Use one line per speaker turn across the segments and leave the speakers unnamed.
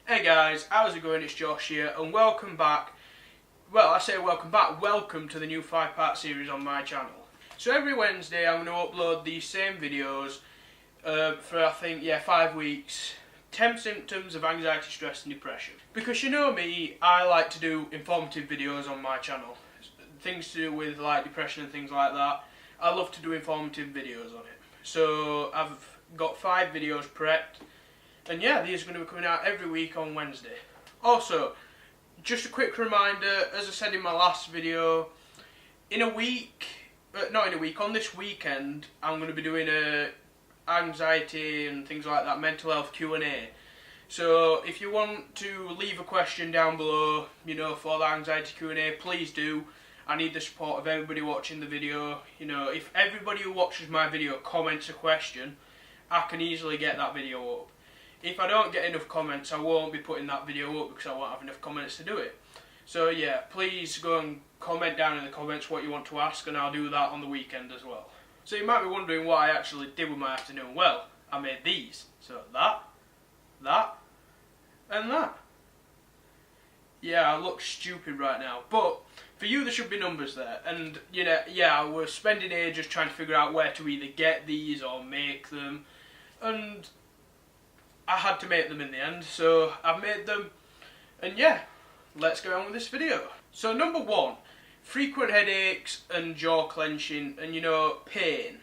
Hey guys, how's it going? It's Josh here and welcome back. Well, I say welcome back, welcome to the new 5-part series on my channel. So every Wednesday I'm going to upload these same videos for I think, 5 weeks. 10 symptoms of anxiety, stress and depression. Because you know me, I like to do informative videos on my channel. Things to do with like depression and things like that. I love to do informative videos on it. So I've got 5 videos prepped. And yeah, these are going to be coming out every week on Wednesday. Also, just a quick reminder, as I said in my last video, on this weekend, I'm going to be doing a anxiety and things like that, mental health Q&A. So if you want to leave a question down below, for the anxiety Q&A, please do. I need the support of everybody watching the video. If everybody who watches my video comments a question, I can easily get that video up. If I don't get enough comments, I won't be putting that video up because I won't have enough comments to do it. So yeah, please go and comment down in the comments what you want to ask, and I'll do that on the weekend as well. So you might be wondering what I actually did with my afternoon. Well, I made these. So that, and that. Yeah, I look stupid right now, but for you there should be numbers there. And I was spending ages trying to figure out where to either get these or make them, and I had to make them in the end, so I've made them, and yeah, let's get on with this video. So number 1, frequent headaches and jaw clenching and pain.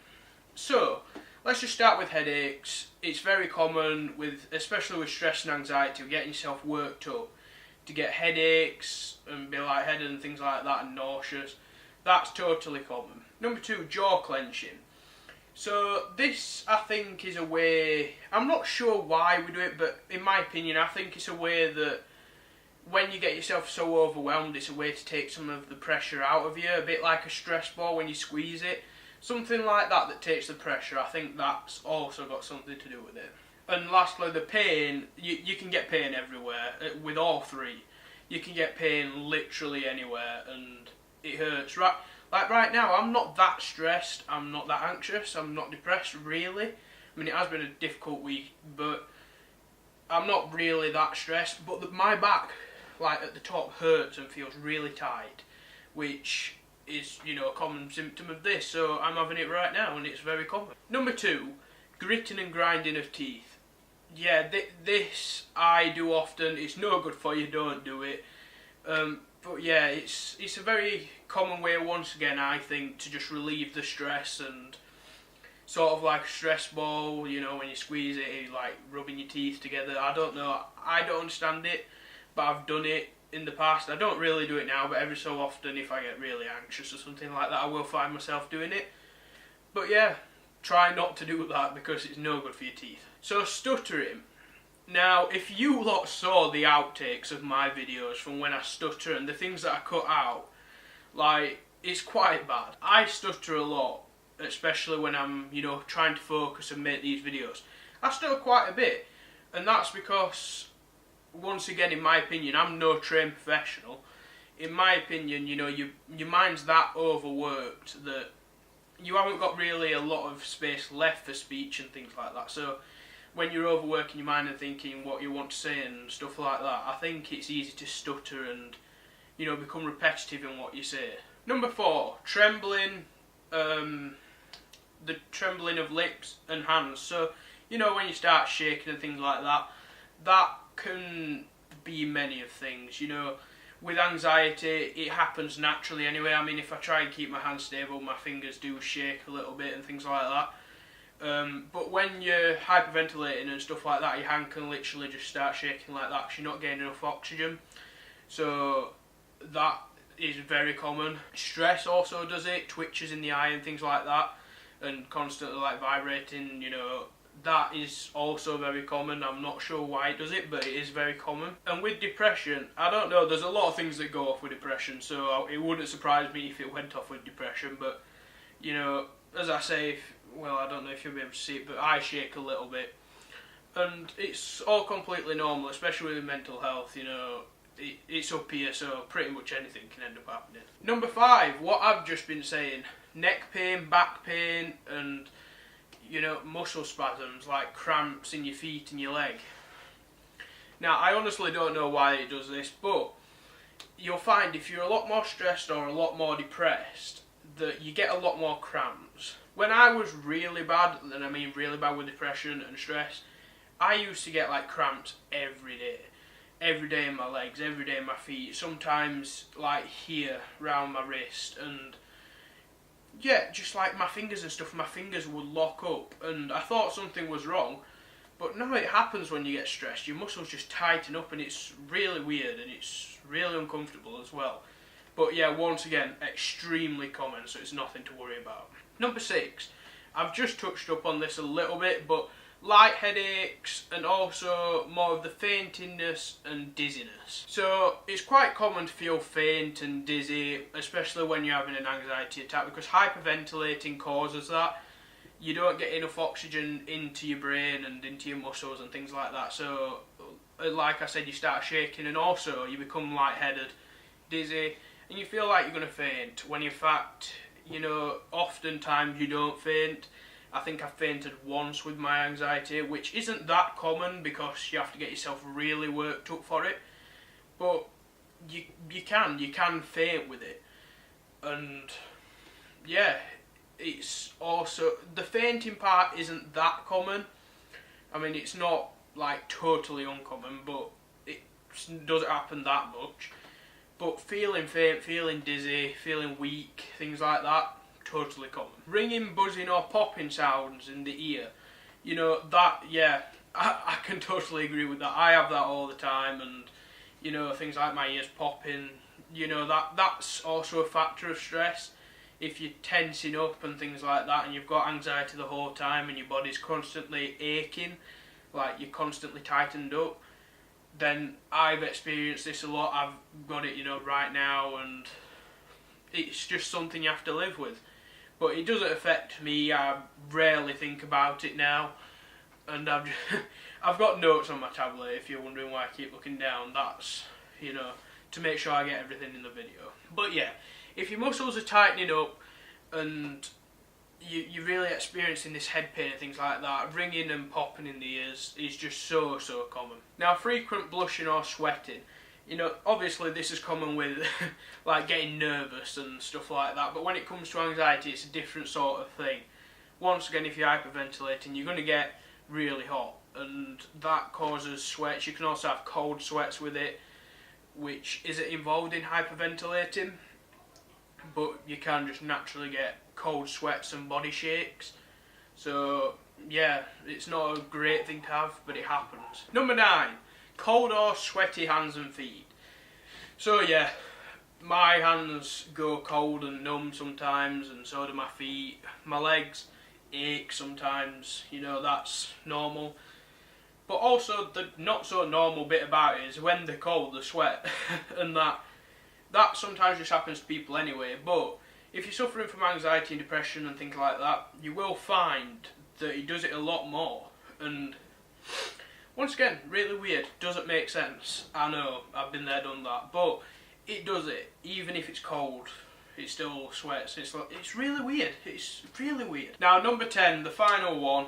So let's just start with headaches. It's very common especially with stress and anxiety, getting yourself worked up, to get headaches and be lightheaded and things like that and nauseous. That's totally common. Number 2, jaw clenching. So this, I think, is a way, I'm not sure why we do it, but in my opinion, I think it's a way that when you get yourself so overwhelmed, it's a way to take some of the pressure out of you, a bit like a stress ball when you squeeze it. Something like that takes the pressure. I think that's also got something to do with it. And lastly, the pain, you can get pain everywhere, with all 3. You can get pain literally anywhere, and it hurts. Like right now, I'm not that stressed, I'm not that anxious, I'm not depressed, really. I mean, it has been a difficult week, but I'm not really that stressed. But my back, at the top, hurts and feels really tight, which is, a common symptom of this. So I'm having it right now, and it's very common. Number 2, gritting and grinding of teeth. Yeah, this I do often. It's no good for you, don't do it. But yeah, it's a very common way, once again, I think, to just relieve the stress, and sort of like a stress ball, when you squeeze it, it's like rubbing your teeth together. I don't know, I don't understand it, but I've done it in the past. I don't really do it now, but every so often, if I get really anxious or something like that, I will find myself doing it. But yeah, try not to do that because it's no good for your teeth. So stuttering. Now, if you lot saw the outtakes of my videos from when I stutter and the things that I cut out, it's quite bad. I stutter a lot, especially when I'm, trying to focus and make these videos. I stutter quite a bit, and that's because, once again, in my opinion, I'm no trained professional. In my opinion, your mind's that overworked that you haven't got really a lot of space left for speech and things like that. So when you're overworking your mind and thinking what you want to say and stuff like that, I think it's easy to stutter and, become repetitive in what you say. Number 4, trembling, the trembling of lips and hands. So, when you start shaking and things like that, that can be many of things. With anxiety, it happens naturally anyway. I mean, if I try and keep my hands stable, my fingers do shake a little bit and things like that. But when you're hyperventilating and stuff like that, your hand can literally just start shaking like that because you're not getting enough oxygen. So that is very common. Stress also does it, twitches in the eye and things like that, and constantly vibrating, that is also very common. I'm not sure why it does it, but it is very common. And with depression, I don't know, there's a lot of things that go off with depression, so it wouldn't surprise me if it went off with depression, but, as I say, I don't know if you'll be able to see it, but I shake a little bit. And it's all completely normal, especially with mental health, it's up here, so pretty much anything can end up happening. Number 5, what I've just been saying, neck pain, back pain, and, muscle spasms, like cramps in your feet and your leg. Now, I honestly don't know why it does this, but you'll find if you're a lot more stressed or a lot more depressed, that you get a lot more cramps. When I was really bad, and I mean really bad with depression and stress, I used to get like cramps every day. Every day in my legs, every day in my feet, sometimes like here, round my wrist, and yeah, just like my fingers and stuff, my fingers would lock up, and I thought something was wrong, but no, it happens when you get stressed. Your muscles just tighten up, and it's really weird, and it's really uncomfortable as well. But yeah, once again, extremely common, so it's nothing to worry about. Number 6, I've just touched up on this a little bit, but light headaches and also more of the faintiness and dizziness. So it's quite common to feel faint and dizzy, especially when you're having an anxiety attack, because hyperventilating causes that. You don't get enough oxygen into your brain and into your muscles and things like that. So like I said, you start shaking, and also you become lightheaded, dizzy, and you feel like you're going to faint, when in fact, you know, oftentimes you don't faint. I think I fainted once with my anxiety, which isn't that common because you have to get yourself really worked up for it. But you can faint with it. And yeah, it's also, the fainting part isn't that common. I mean, it's not like totally uncommon, but it doesn't happen that much. But feeling faint, feeling dizzy, feeling weak, things like that, totally common. Ringing, buzzing or popping sounds in the ear, you know, that, yeah, I can totally agree with that. I have that all the time, and you know, things like my ears popping, you know, that's also a factor of stress. If you're tensing up and things like that, and you've got anxiety the whole time and your body's constantly aching, like you're constantly tightened up, then I've experienced this a lot. I've got it, you know, right now, and it's just something you have to live with. But it doesn't affect me. I rarely think about it now, and I've got notes on my tablet. If you're wondering why I keep looking down, that's, you know, to make sure I get everything in the video. But yeah, if your muscles are tightening up and you're really experiencing this head pain and things like that, ringing and popping in the ears is just so common. Now, frequent blushing or sweating. You know, obviously this is common with like getting nervous and stuff like that, but when it comes to anxiety, it's a different sort of thing. Once again, if you're hyperventilating, you're going to get really hot, and that causes sweats. You can also have cold sweats with it, which isn't involved in hyperventilating, but you can just naturally get cold sweats and body shakes. So yeah, it's not a great thing to have, but it happens. Number 9, cold or sweaty hands and feet. So yeah, my hands go cold and numb sometimes, and so do my feet. My legs ache sometimes, you know, that's normal. But also the not so normal bit about it is when they're cold, they sweat, and that sometimes just happens to people anyway. But if you're suffering from anxiety and depression and things like that, you will find that it does it a lot more. And once again, really weird, doesn't make sense. I know, I've been there, done that, but it does it. Even if it's cold, it still sweats. It's really weird. It's really weird. Now, number 10, the final one.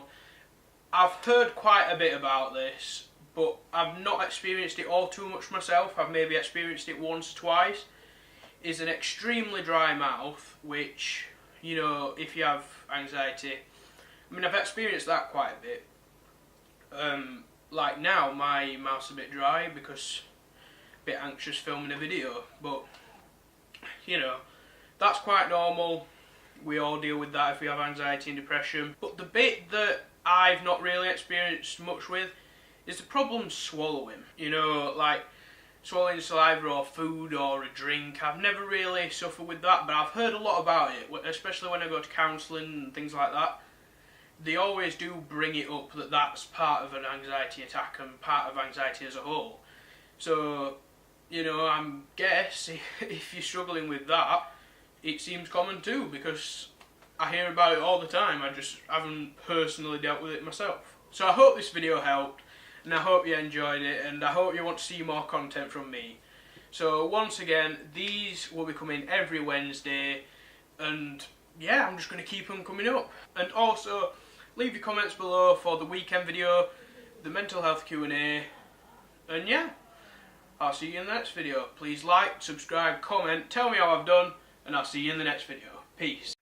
I've heard quite a bit about this, but I've not experienced it all too much myself. I've maybe experienced it once or twice. Is an extremely dry mouth, which, you know, if you have anxiety, I mean, I've experienced that quite a bit. Like now, my mouth's a bit dry because I'm a bit anxious filming a video, but, you know, that's quite normal. We all deal with that if we have anxiety and depression. But the bit that I've not really experienced much with is the problem swallowing. You know, like swallowing saliva or food or a drink. I've never really suffered with that, but I've heard a lot about it, especially when I go to counselling and things like that. They always do bring it up that that's part of an anxiety attack and part of anxiety as a whole. So, you know, I guess if you're struggling with that, it seems common too, because I hear about it all the time. I just haven't personally dealt with it myself. So I hope this video helped, and I hope you enjoyed it, and I hope you want to see more content from me. So once again, these will be coming every Wednesday, and yeah, I'm just going to keep them coming up. And also, leave your comments below for the weekend video, the mental health Q&A, And yeah, I'll see you in the next video. Please like, subscribe, comment, tell me how I've done, and I'll see you in the next video. Peace.